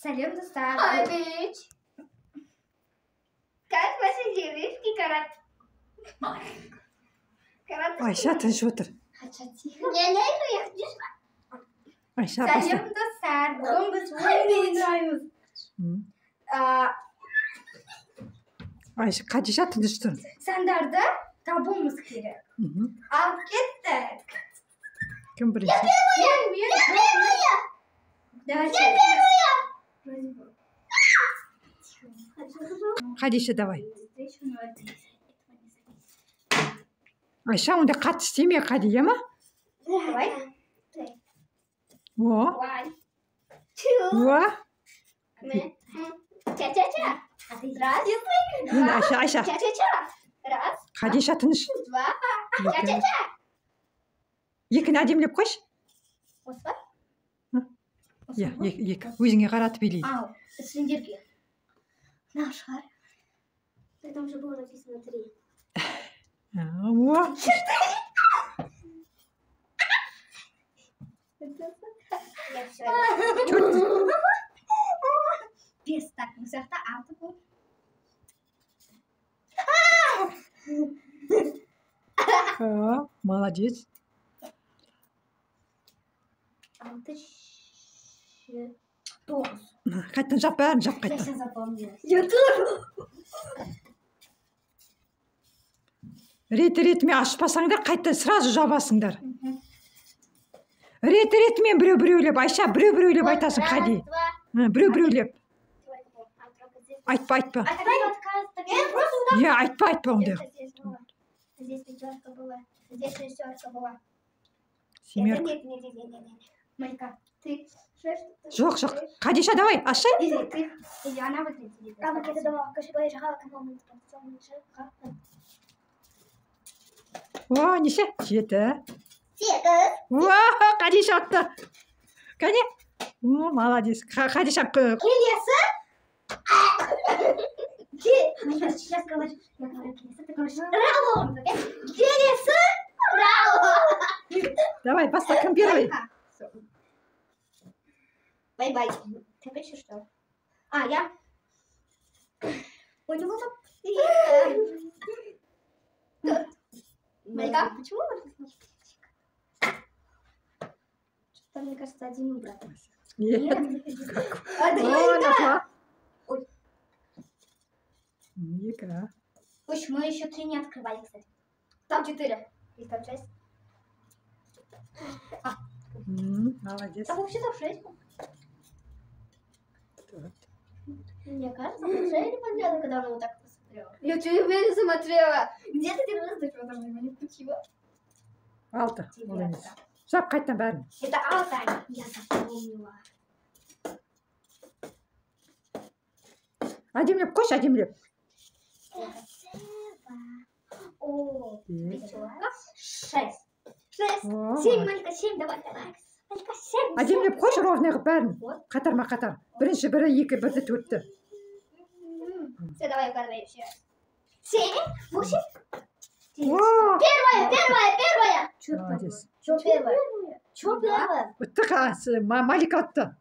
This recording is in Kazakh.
Салем достал. Обич. Как ваши девушки, Карат? Айша тыныш отыр. Айша баста. Салем достар. Бүгін біз ойнаймыз. Айша Хадиша тыныш тұр. Сандарды табуымыз керек. Алып кеттік. Кім бірінші? Хадиша давай. Айша онда қатты істеме Хадия ма? Давай. О. One, О. Ча-ча-ча. Раз. Енді Айша. Ча-ча-ча. Раз. Хадиша тыныш. Два. Ча-ча-ча. Екіні әдемілеп қойшы. Осы бар? Иә, екі. Өзіңе қаратып билейді. Ау, сендерге. Наш шығар. Там же было написано 3. О. Я все. Бес так, бұл жақта 6 бұл. О, молодец. 6, 9. Қайттан жап, бәрін жап Я қайттан. сейчас запомнила. Я тоже. Рет-ретімен ашпасаңдар, қайттан сразу жабасыңдар. Рет-ретімен біреу-біреулеп, Айша біреу-біреулеп айтасың Хади. Біреу-біреулеп. Айтпа. Иә, айтпа онда. Здесь 5 была. Здесь 6 была. Семерка. Нет. Майка, Ты 6. Жоқ. Хадиша, давай, ашы. или ты, или она выглядит. Там где-то дома, кошевая жахала, кому-то О, неше? 7. 7. О, Хадиша атты. Кәне? О, молодец. Хадиша. Келесі. Сейчас говорю, я говорю, ты говоришь, Раунд. Келесі. Раунд. Давай, баста, кім первый? Бай-бай. Ты пишешь что? А, я. У него там... Майка, почему вы что-то, мне кажется, один убрал. Нет. А, О, да. нашла. Ой. Ника. Пусть мы еще 3 не открывали, кстати. Там 4. И там 6. Молодец. Там вообще-то 6. Мне кажется, мы 6 подряд, когда она вот так посмотрела. Я тебе смотрела. Где ты держишь? Ты что, даже не включила? 6. Молодец. Жап қайттан бәрін. Это Алтань. Я запомнила. Әдемілеп қойшы, әдемілеп. О, Нет. 6. 6. О, 7, Малька, 7, давай. Малька, 7. әдемілеп қойшы ровный қылып бәрін. Вот. Қатарма-қатар. Бірінші, бірі, екі, бірді, төртті. Все, давай угадывай еще раз. 7, 8. О, Первая. молодец. Что первая? Что первая? Ұтты Малика ұтты.